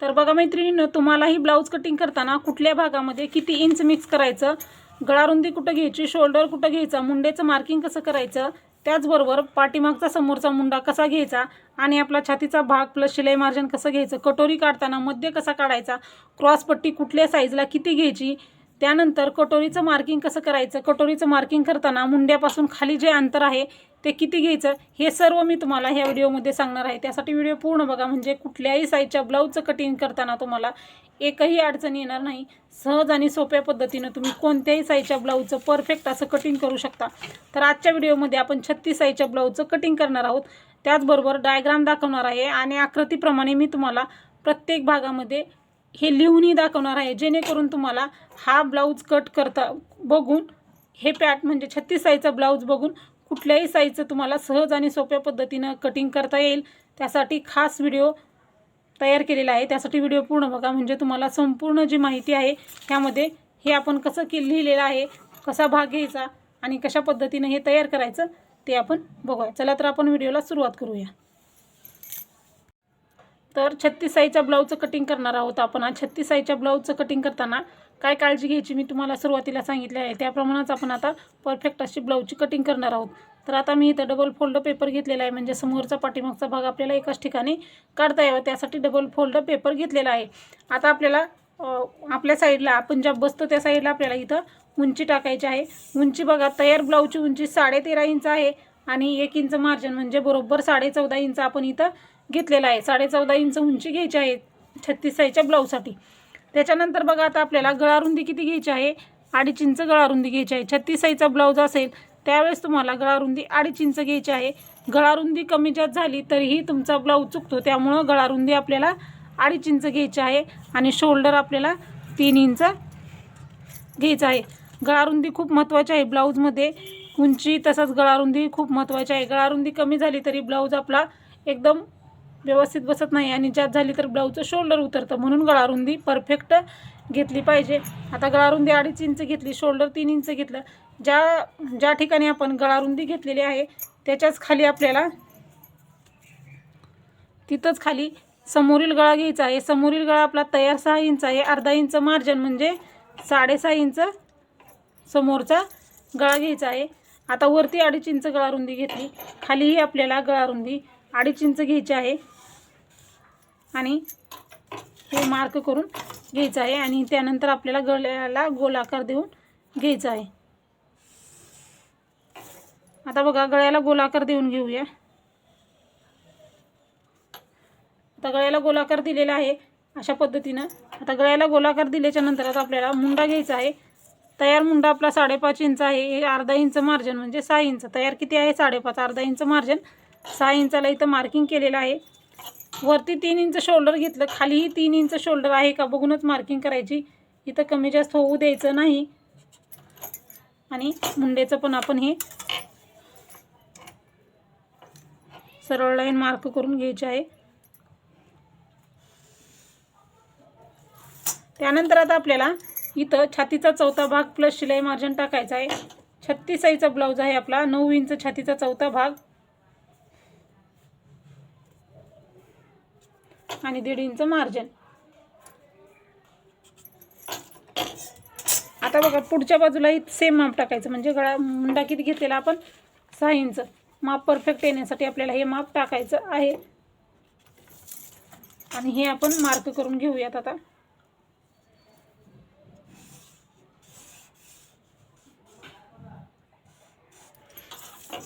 तर बघा मैत्रिणींनो, तुम्हालाही ब्लाऊज कटिंग करताना कुठल्या भागामध्ये किती इंच मिक्स करायचं, गळारुंदी कुठं घ्यायची, शोल्डर कुठं घ्यायचा, मुंडेचं मार्किंग कसं करायचं, त्याचबरोबर पाठीमागचा समोरचा मुंडा कसा घ्यायचा आणि आपला छातीचा भाग प्लस शिलाई मार्जिन कसं घ्यायचं, कटोरी काढताना मध्य कसा काढायचा, क्रॉस पट्टी कुठल्या साईजला किती घ्यायची, त्यानंतर कटोरीचं मार्किंग कसं करायचं, कटोरीचं मार्किंग करताना मुंड्यापासून खाली जे अंतर आहे ते किती घ्यायचं, हे सर्व मी तुम्हाला ह्या व्हिडिओमध्ये सांगणार आहे। त्यासाठी व्हिडिओ पूर्ण बघा, म्हणजे कुठल्याही साईजच्या ब्लाऊजचं कटिंग करताना तुम्हाला एकही अडचण येणार नाही। सहज आणि सोप्या पद्धतीने तुम्ही कोणत्याही साईजच्या ब्लाऊजचं परफेक्ट असं कटिंग करू शकता। तर आजच्या व्हिडिओमध्ये आपण 36 साईजच्या ब्लाऊजचं कटिंग करणार आहोत, त्याचबरोबर डायग्राम दाखवणार आहे आणि आकृतीप्रमाणे मी तुम्हाला प्रत्येक भागामध्ये हे लिहूनही दाखवणार आहे, जेणेकरून तुम्हाला हा ब्लाऊज कट करता बघून हे पॅट म्हणजे 36 साईजचा ब्लाऊज बघून कुठल्याही साईजचं तुम्हाला सहज आणि सोप्या पद्धतीनं कटिंग करता येईल। त्यासाठी खास व्हिडिओ तयार केलेला आहे, त्यासाठी व्हिडिओ पूर्ण बघा, म्हणजे तुम्हाला संपूर्ण जी माहिती आहे त्यामध्ये हे आपण कसं लिहिलेलं आहे, कसा भाग घ्यायचा आणि कशा पद्धतीने हे तयार करायचं ते आपण बघूया। चला तर आपण व्हिडिओला सुरुवात करूया। तर 36 साईजच्या ब्लाऊजचं कटिंग करणार आहोत आपण। 36 साईजच्या ब्लाऊजचं कटिंग करताना काय काळजी घ्यायची मी तुम्हाला सुरुवातीला सांगितले आहे, त्याप्रमाणेच आपण आता परफेक्ट अशी ब्लाऊजची कटिंग करणार आहोत। तर आता मी इथं डबल फोल्ड पेपर घेतलेला आहे, म्हणजे समोरचा पाठीमागचा भाग आपल्याला एकाच ठिकाणी काढता यावा, त्यासाठी डबल फोल्ड पेपर घेतलेला आहे। आता आपल्याला आपल्या साईडला आपण ज्या बसतो त्या साईडला आपल्याला इथं उंची टाकायची आहे। उंची बघा, तयार ब्लाऊजची उंची 13.5 इंच आहे आणि 1 इंच मार्जिन म्हणजे बरोबर 14.5 इंच आपण इथं घेतलेला आहे। 14.5 इंच उंची घ्यायची आहे 36 साईजच्या ब्लाऊजसाठी। त्याच्यानंतर बघा, आता आपल्याला गळारुंदी किती घ्यायची आहे, 2.5 इंच गळारुंदी घ्यायची आहे। 36 साईजचा ब्लाऊज असेल त्यावेळेस तुम्हाला गळारुंदी 2.5 इंच घ्यायची आहे। गळारुंदी कमी जास्त झाली तरीही तुमचा ब्लाऊज चुकतो, त्यामुळं गळारुंदी आपल्याला 2.5 इंच घ्यायची आहे आणि शोल्डर आपल्याला 3 इंच घ्यायचं आहे। गळारुंदी खूप महत्त्वाची आहे ब्लाऊजमध्ये, उंची तसंच गळारुंदी खूप महत्त्वाची आहे। गळारुंदी कमी झाली तरी ब्लाऊज आपला एकदम व्यवस्थित बसत नाही आणि जास्त झाली तर ब्लाऊजचं शोल्डर उतरतं, म्हणून गळारुंदी परफेक्ट घेतली पाहिजे। आता गळारुंदी 2.5 इंच घेतली, शोल्डर 3 इंच घेतलं। ज्या ठिकाणी आपण गळारुंदी घेतलेली आहे त्याच्याच खाली आपल्याला तिथंच खाली समोरील गळा घ्यायचा आहे। समोरील गळा आपला तयार 6 इंच आहे, अर्धा इंच मार्जिन म्हणजे 6.5 इंच समोरचा गळा घ्यायचा आहे। आता वरती 2.5 इंच गळारुंदी घेतली, खालीही आपल्याला गळारुंदी 2.5 इंच घ्यायची आहे आणि हे मार्क करून घ्यायचं आहे आणि त्यानंतर आपल्याला गळ्याला गोल आकार देऊन घ्यायचा आहे। आता बघा, गळ्याला गोल आकार देऊन घेऊया। आता गळ्याला गोल आकार दिलेला आहे अशा पद्धतीनं। आता गळ्याला गोल आकार दिल्याच्या नंतर आता आपल्याला मुंडा घ्यायचा आहे। तयार मुंडा आपला 5.5 इंच आहे, हे अर्धा इंच मार्जिन म्हणजे 6 इंच। तयार किती आहे 5.5, अर्धा इंच मार्जिन 6 इंचाला इथं मार्किंग केलेलं आहे। वरती 3 इंच शोल्डर घेतलं, खालीही 3 इंच शोल्डर आहे का बघूनच मार्किंग करायची, इथं कमी जास्त होऊ द्यायचं नाही। आणि मुंडेचं पण आपण हे सरळ लाईन मार्क करून घ्यायची आहे। त्यानंतर आता आपल्याला इथं छातीचा चौथा भाग प्लस शिलाई मार्जिन टाकायचा आहे। 36 साईजचा ब्लाऊज आहे आपला, 9 इंच छातीचा चौथा भाग आणि 1.5 इंच मार्जिन। आता बघा, पुढच्या बाजूलाही सेम माप टाकायचं, म्हणजे गळा मुंडा किती घेतलेला आपण 6 इंच। माप परफेक्ट येण्यासाठी आपल्याला हे माप टाकायचं आहे आणि हे आपण मार्क करून घेऊयात। आता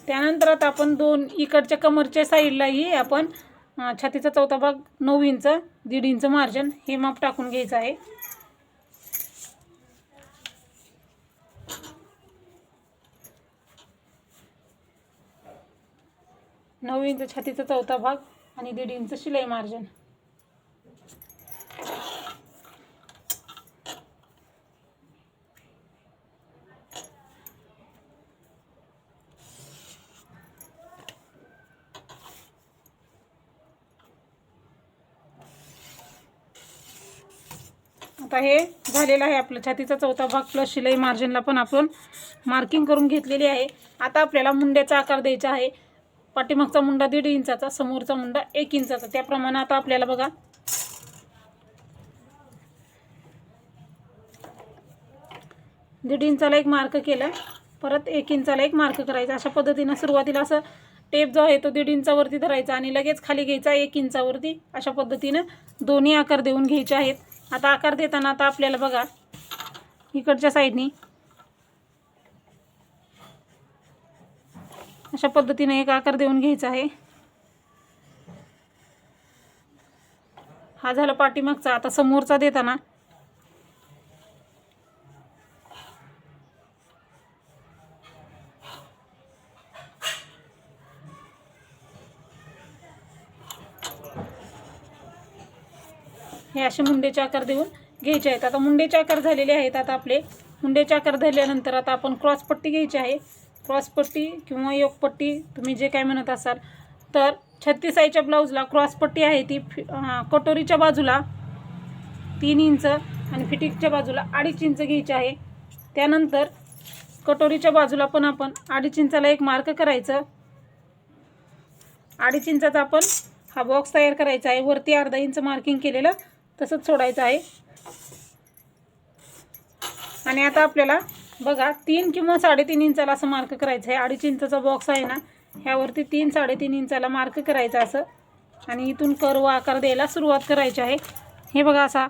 त्यानंतर आता आपण दोन इकडच्या कमरच्या साईडलाही आपण छातीचा चौथा भाग 9 इंच 1.5 इंच मार्जिन हे माप टाकून घ्यायचं आहे। नऊ इंच छातीचा चौथा भाग आणि 1.5 इंच शिलाई मार्जिन। आता हे झालेलं आहे आपलं छातीचा चौथा भाग प्लस शिलाई मार्जिनला पण आपण मार्किंग करून घेतलेली आहे। आता आपल्याला मुंड्याचा आकार द्यायचा आहे। पाठीमागचा मुंडा 1.5 इंचाचा, समोरचा मुंडा 1 इंचाचा, त्याप्रमाणे आता आपल्याला बघा 1.5 इंचाला एक मार्क केलं, परत 1 इंचाला एक मार्क करायचा. अशा पद्धतीनं सुरुवातीला असं टेप जो आहे तो 1.5 इंचावरती धरायचा आणि लगेच खाली घ्यायचा 1 इंचावरती. अशा पद्धतीनं दोन्ही आकार देऊन घ्यायचे आहेत. आता आकार देताना आता आपल्याला बघा इकडच्या साईडनी अशा पद्धतीने एक आकार देऊन घ्यायचा आहे. हा झाला पाठीमागचा. आता समोरचा देताना हे असे मुंडेचे आकार देऊन घ्यायचे आहेत. आता मुंडेचे आकार झालेले आहेत. आता आपले मुंडेचे आकार धरल्यानंतर आता आपण क्रॉसपट्टी घ्यायची आहे. क्रॉसपट्टी किंवा योगपट्टी तुम्ही जे काय म्हणत असाल. तर 36 साईजच्या ब्लाऊजला क्रॉसपट्टी आहे ती कटोरीच्या बाजूला 3 इंच आणि फिटिंगच्या बाजूला 2.5 इंच घ्यायची आहे. त्यानंतर कटोरीच्या बाजूला पण आपण 2.5 इंचाला एक मार्क करायचं. 2.5 इंचाचा आपण हा बॉक्स तयार करायचा आहे. वरती अर्धा इंच मार्किंग केलेलं तसंच सोडायचं आहे. आणि आता आपल्याला बघा 3 किंवा 3.5 इंचाला असं मार्क करायचं आहे. 2.5 इंचाचा बॉक्स आहे ना, ह्यावरती 3-3.5 इंचाला मार्क करायचं असं. आणि इथून कर्व आकार द्यायला सुरुवात करायची आहे. हे बघा असा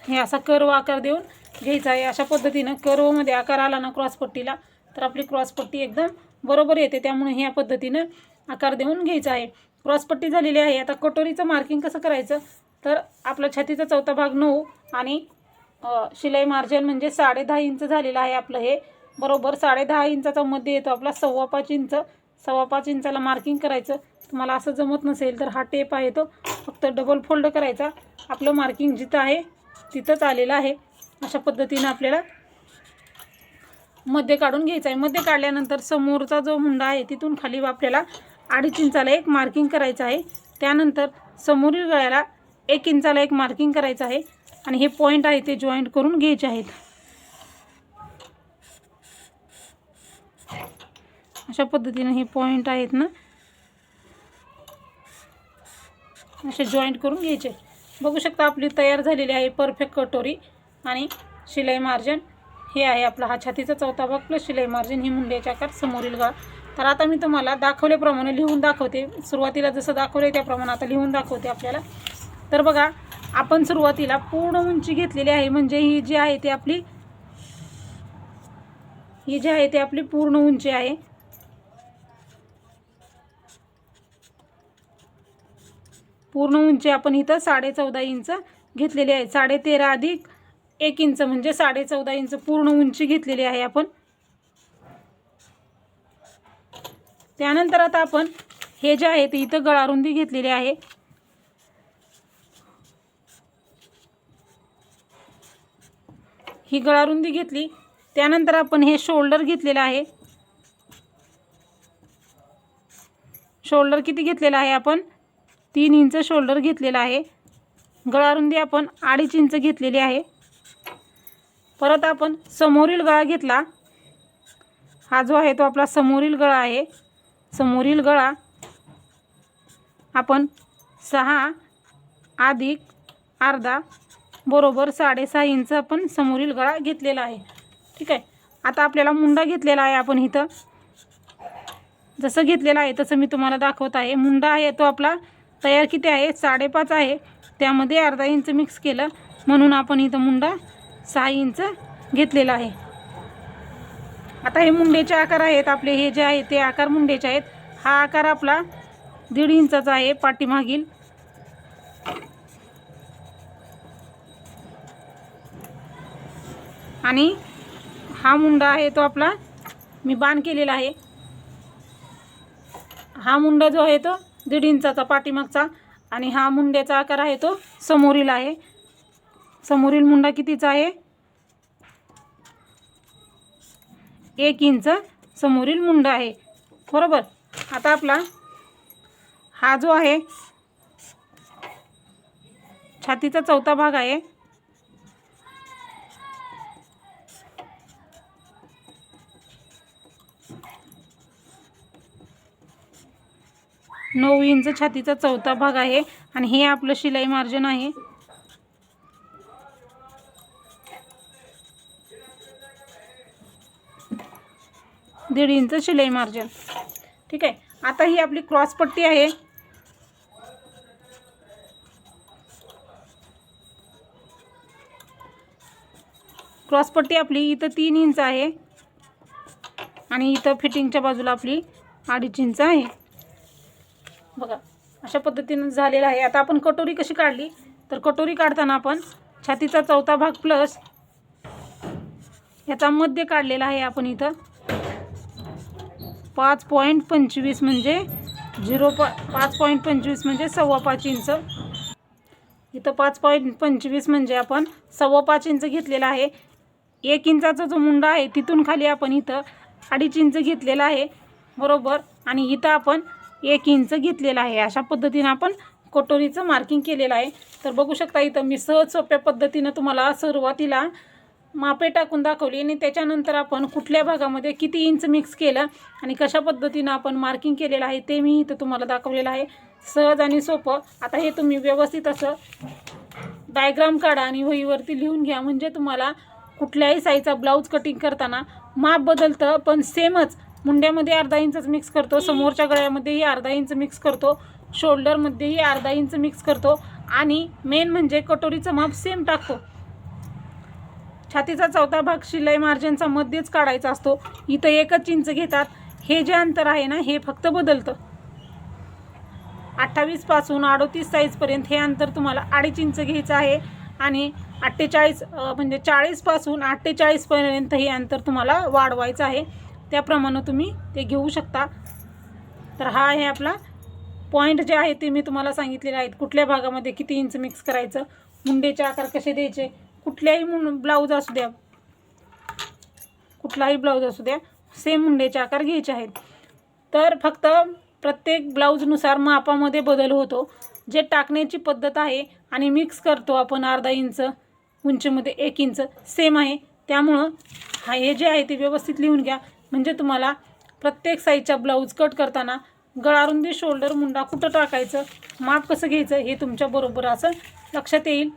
हे असा कर्व आकार देऊन घ्यायचा आहे. अशा पद्धतीनं कर्वमध्ये आकार आला ना क्रॉसपट्टीला तर आपली क्रॉसपट्टी एकदम बरोबर येते. त्यामुळे ह्या पद्धतीनं आकार देऊन घ्यायचा आहे. क्रॉसपट्टी झालेली आहे. आता कटोरीचं मार्किंग कसं करायचं तर आपला छातीचा चौथा भाग 9 आणि शिलाई मार्जिन म्हणजे 10.5 इंच झालेलं आहे आपलं. हे बरोबर 10.5 इंचाचा मध्ये येतो आपला 5.25 इंच. 5.25 इंचाला मार्किंग करायचं. तुम्हाला असं जमत नसेल तर हा टेप आहे तो फक्त डबल फोल्ड करायचा. आपलं मार्किंग जिथं आहे तिथंच आलेलं आहे. अशा पद्धतीनं आपल्याला मध्ये काढून घ्यायचं आहे. मध्ये काढल्यानंतर समोरचा जो मुंडा आहे तिथून खाली आपल्याला 2.5 इंचाला एक मार्किंग करायचं आहे. त्यानंतर समोरील गळ्याला 1 इंचाला एक मार्किंग करायचं आहे. आणि हे पॉईंट आहे ते जॉईंट करून घ्यायचे आहेत. अशा पद्धतीने हे पॉईंट आहेत ना असे जॉईंट करून घ्यायचे. बघू शकता आपली तयार झालेली आहे परफेक्ट कटोरी आणि शिलाई मार्जिन. हे आहे आपला हा छातीचा चौथा भाग प्लस शिलाई मार्जिन. ही मुंड्याचे आकार समोरील गळा. तर आता मी तुम्हाला दाखवल्याप्रमाणे लिहून दाखवते. सुरुवातीला जसं दाखवले त्याप्रमाणे आता लिहून दाखवते आपल्याला. तर बघा आपण सुरुवातीला पूर्ण उंची घेतलेली आहे. म्हणजे ही जी आहे ती आपली पूर्ण उंची आहे. पूर्ण उंची आपण इथं 14.5 इंच घेतलेली आहे. 13.5 अधिक 1 इंच म्हणजे 14.5 इंच पूर्ण उंची घेतलेली आहे आपण. त्यानंतर आता आपण हे जे आहे ते इथं गळारुंदी घेतलेली आहे. ही गळारुंदी घेतली. त्यानंतर आपण हे शोल्डर घेतलेलं आहे. शोल्डर किती घेतलेला आहे आपण 3 इंच शोल्डर घेतलेला आहे. गळारुंदी आपण 2.5 इंच घेतलेली आहे. परत आपण समोरील गळा घेतला. हा जो आहे तो आपला समोरील गळा आहे. समोरील गळा आपण 6 अधिक अर्धा बरोबर 6.5 इंच आपण समोरील गळा घेतलेला आहे. ठीक आहे. आता आपल्याला मुंडा घेतलेला आहे आपण इथं जसं घेतलेला आहे तसं मी तुम्हाला दाखवत आहे. मुंडा आहे तो आपला तयार किती आहे 5.5 आहे. त्यामध्ये अर्धा इंच मिक्स केलं म्हणून आपण इथं मुंडा 6 इंच घेतलेला आहे. आता हे मुंडेचे आकार आहेत आपले. हे जे आहे ते आकार मुंडेचे आहेत. हा आकार आपला 1.5 इंचाचा आहे पाठीमागील. आणि हा मुंडा आहे तो आपला मी बाण केलेला आहे. हा मुंडा जो आहे तो 1.5 इंचाचा पाठीमागचा आणि हा मुंड्याचा आकार आहे तो समोरील आहे. समोरील मुंडा कितीचा आहे 1 इंच समोरील मुंडा आहे. बरोबर. आता आपला हा जो आहे छातीचा चौथा भाग आहे. 9 इंच छातीचा चौथा भाग आहे आणि हे आपलं शिलाई मार्जिन आहे. दीड इंच शिलाई मार्जिन. ठीक आहे. आता ही आपली क्रॉस पट्टी आहे. क्रॉस पट्टी आपली इथं 3 इंच आहे आणि इथं फिटिंगच्या बाजूला आपली 2.5 इंच आहे. बघा अशा पद्धतीने झालेलं आहे. आता आपण कटोरी कशी काढली तर कटोरी काढताना आपण छातीचा चौथा भाग प्लस याचा मध्य काढलेला आहे आपण इथं 5.25 म्हणजे 5.25 म्हणजे 5.25 इंच. इथं 5.25 म्हणजे आपण 5.25 इंच घेतलेला आहे. 1 इंचाचा जो मुंडा आहे तिथून खाली आपण इथं 2.5 इंच घेतलेला आहे बरोबर. आणि इथं आपण 1 इंच घेतलेला आहे. अशा पद्धतीने आपण कटोरीचं मार्किंग केलेलं आहे. तर बघू शकता इथं मी सहज सोप्या पद्धतीनं तुम्हाला सुरुवातीला मापे टाकून दाखवली आणि त्याच्यानंतर आपण कुठल्या भागामध्ये किती इंच मिक्स केलं आणि कशा पद्धतीनं आपण मार्किंग केलेलं आहे ते मी इथं तुम्हाला दाखवलेलं आहे. सहज आणि सोपं. आता हे तुम्ही व्यवस्थित असं डायग्राम काढा आणि वहीवरती लिहून घ्या. म्हणजे तुम्हाला कुठल्याही साईजचा ब्लाऊज कटिंग करताना माप बदलतं पण सेमच. मुंड्यामध्ये 1/2 इंचच मिक्स करतो, समोरच्या गळ्यामध्येही 1/2 इंच मिक्स करतो, शोल्डरमध्येही 1/2 इंच मिक्स करतो आणि मेन म्हणजे कटोरीचं माप सेम टाकतो. छातीचा चौथा भाग शिलाई मार्जिनचा मध्येच काढायचा असतो. इथं 1 इंच घेतात. हे जे अंतर आहे ना हे फक्त बदलतं. 28 पासून 38 साईजपर्यंत हे अंतर तुम्हाला 2.5 इंच घ्यायचं आहे आणि 48 म्हणजे 40 पासून 48 पर्यंत हे अंतर तुम्हाला वाढवायचं आहे. त्याप्रमाणे तुम्ही ते घेऊ शकता. तर हा आहे आपला पॉईंट जे आहे ते मी तुम्हाला सांगितलेले आहेत. कुठल्या भागामध्ये किती इंच मिक्स करायचं, मुंडेचे आकार कसे द्यायचे, कुठल्याही ब्लाऊज असू द्या, कुठलाही ब्लाऊज असू द्या सेम मुंडेचे आकार घ्यायचे आहेत. तर फक्त प्रत्येक ब्लाऊजनुसार मापामध्ये बदल होतो. जे टाकण्याची पद्धत आहे आणि मिक्स करतो आपण 1/2 इंच उंचीमध्ये 1 इंच सेम आहे. त्यामुळं हे जे आहे ते व्यवस्थित लिहून घ्या. म्हणजे तुम्हाला प्रत्येक साईजच्या ब्लाऊज कट करताना गळारुंदी, शोल्डर, मुंडा कुठं टाकायचं, माप कसं घ्यायचं हे तुमच्याबरोबर असं लक्षात येईल.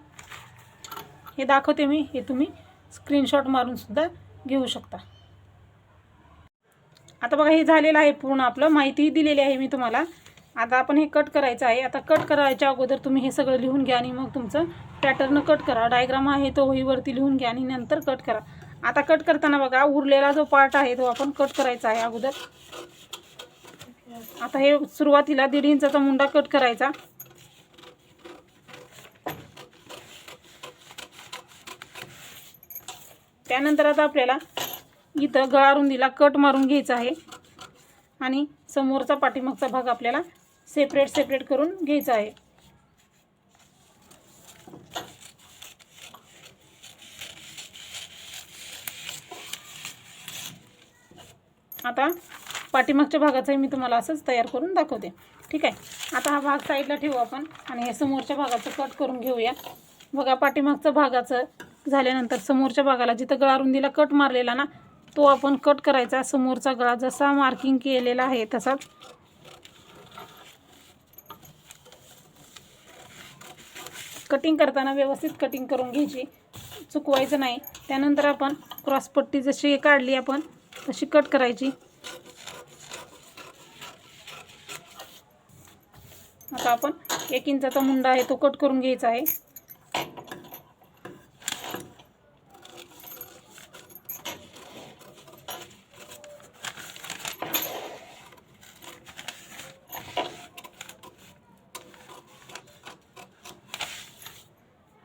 हे दाखवते मी. हे तुम्ही स्क्रीनशॉट मारूनसुद्धा घेऊ शकता. आता बघा हे झालेलं आहे पूर्ण. आपलं माहिती दिलेली आहे मी तुम्हाला. आता आपण हे कट करायचं आहे. आता कट करायच्या अगोदर तुम्ही हे सगळं लिहून घ्या आणि मग तुमचं पॅटर्न कट करा. डायग्राम आहे तो वहीवरती लिहून घ्या आणि नंतर कट करा. आता कट करताना बघा उरलेला जो पार्ट आहे तो आपण कट करायचा आहे अगोदर. आता हे सुरुवातीला 1.5 इंचाचा मुंडा कट करायचा. त्यानंतर आता आपल्याला इथं गळारुंदीला कट मारून घ्यायचा आहे आणि समोरचा पाठीमागचा भाग आपल्याला सेपरेट करून घ्यायचा आहे. आता पाठीमागच्या भागाचंही मी तुम्हाला असंच तयार करून दाखवते. ठीक आहे. आता हा भाग साईडला ठेवू आपण आणि हे समोरच्या भागाचं कट करून घेऊया. बघा पाठीमागचं भागाचं झाल्यानंतर समोरच्या भागाला जिथं गळारुंदीला कट मारलेला ना तो आपण कट करायचा. समोरचा गळा जसा मार्किंग केलेला आहे तसाच. कटिंग करताना व्यवस्थित कटिंग करून घ्यायची, चुकवायचं नाही. त्यानंतर आपण क्रॉसपट्टी जशी काढली आपण तशी कट करायची. आता आपण 1 इंचाचा मुंडा आहे तो कट करून घ्यायचा आहे.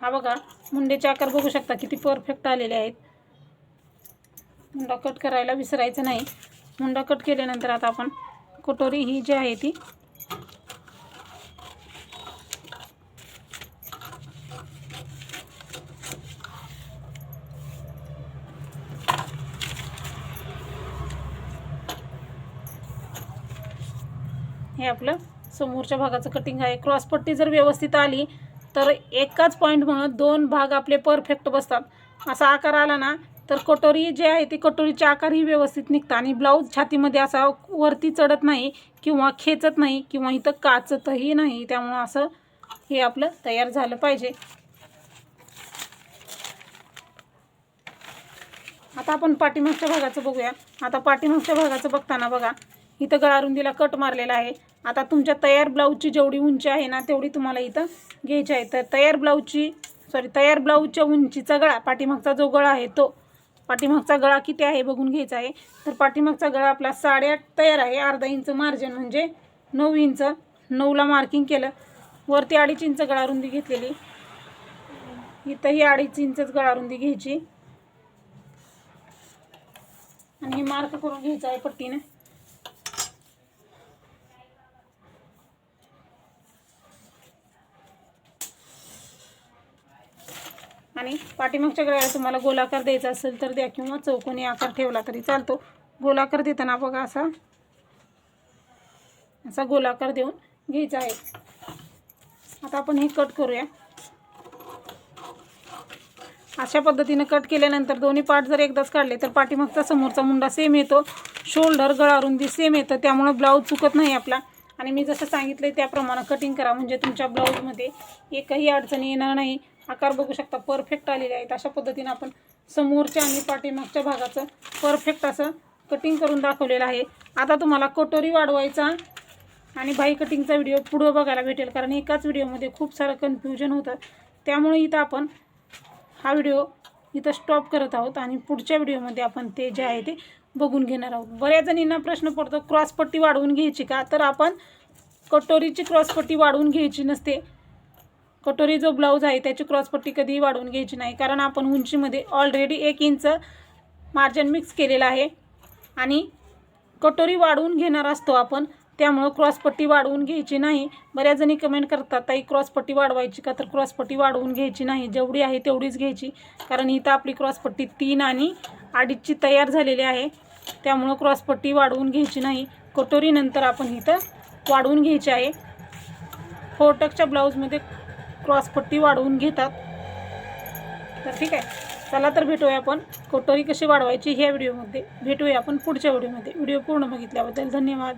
हा बघा मुंडेचे आकार बघू शकता किती परफेक्ट आलेले आहेत. मुंडा कट करायला विसरायचं नाही. मुंडा कट केल्यानंतर आता आपण कटोरी ही जी आहे ती हे आपलं समोरच्या भागाचं कटिंग आहे. क्रॉसपट्टी जर व्यवस्थित आली तर एकाच पॉईंट म्हणून 2 भाग आपले परफेक्ट बसतात. असा आकार आला ना तर कटोरी जे आहे ते कटोरीचे आकारही व्यवस्थित निघतात आणि ब्लाऊज छातीमध्ये असा वरती चढत नाही किंवा खेचत नाही किंवा इथं काचतही नाही. त्यामुळं असं हे आपलं तयार झालं पाहिजे. आता आपण पाठीमागच्या भागाचं बघूया. आता पाठीमागच्या भागाचं बघताना बघा, इथं गळारुंदीला कट मारलेला आहे. आता तुमच्या तयार ब्लाऊजची जेवढी उंची आहे ना तेवढी तुम्हाला इथं घ्यायची आहे. तर तयार ब्लाऊजच्या उंचीचा गळा, पाठीमागचा जो गळा आहे तो, पाठीमागचा गळा किती आहे बघून घ्यायचा आहे. तर पाठीमागचा गळा आपला 8.5 तयार आहे. अर्धा इंच मार्जिन म्हणजे 9 इंच. 9ला मार्किंग केलं. वरती 2.5 इंच गळारुंदी घेतलेली, इथंही 2.5 इंचच गळारुंदी घ्यायची आणि हे मार्क करून घ्यायचं आहे पट्टीने. आणि पाठीमागच्या गळ्याला तुम्हाला गोलाकार द्यायचा असेल तर द्या किंवा चौकोनी आकार ठेवला तरी चालतो. गोलाकार देताना बघा असा गोलाकार देऊन घ्यायचा आहे. आता आपण हे कट करूया. अशा पद्धतीने कट केल्यानंतर दोन्ही पार्ट जर एकदाच काढले तर पाठीमागचा समोरचा मुंडा सेम येतो, शोल्डर गळारुंदी सेम येतं. त्यामुळे ब्लाऊज चुकत नाही आपला. आणि मी जसं सांगितलं त्याप्रमाणे कटिंग करा म्हणजे तुमच्या ब्लाऊजमध्ये एकही अडचणी येणार नाही. आकार बघू शकता परफेक्ट आलेले आहेत. अशा पद्धतीने आपण समोरच्या आणि पाठीमागच्या भागाचं परफेक्ट असं कटिंग करून दाखवलेलं आहे. आता तुम्हाला कटोरी वाढवायचा आणि बाही कटिंगचा व्हिडिओ पुढं बघायला भेटेल, कारण एकाच व्हिडिओमध्ये खूप सारं कन्फ्युजन होतं. त्यामुळे इथं आपण हा व्हिडिओ इथं स्टॉप करत आहोत आणि पुढच्या व्हिडिओमध्ये आपण ते जे आहे ते बघून घेणार आहोत. बऱ्याच जणींना प्रश्न पडतो क्रॉसपट्टी वाढवून घ्यायची का, तर आपण कटोरीची क्रॉसपट्टी वाढवून घ्यायची नसते. कटोरी जो ब्लाऊज आहे त्याची क्रॉसपट्टी कधीही वाढवून घ्यायची नाही, कारण आपण उंचीमध्ये ऑलरेडी 1 इंच मार्जिन मिक्स केलेलं आहे आणि कटोरी वाढवून घेणार असतो आपण. त्यामुळं क्रॉसपट्टी वाढवून घ्यायची नाही. बऱ्याच जणी कमेंट करतात ताई क्रॉसपट्टी वाढवायची का, तर क्रॉसपट्टी वाढवून घ्यायची नाही. जेवढी आहे तेवढीच घ्यायची, कारण इथं आपली क्रॉसपट्टी 3 आणि 2.5ची तयार झालेली आहे. त्यामुळं क्रॉसपट्टी वाढवून घ्यायची नाही. कटोरीनंतर आपण इथं वाढवून घ्यायची आहे. 4 टक्सच्या ब्लाऊजमध्ये क्रॉसपट्टी वाढवून घेतात. तर ठीक आहे, चला तर भेटूया आपण कटोरी कशी वाढवायची ह्या व्हिडिओमध्ये. भेटूया आपण पुढच्या व्हिडिओमध्ये. व्हिडिओ पूर्ण बघितल्याबद्दल धन्यवाद.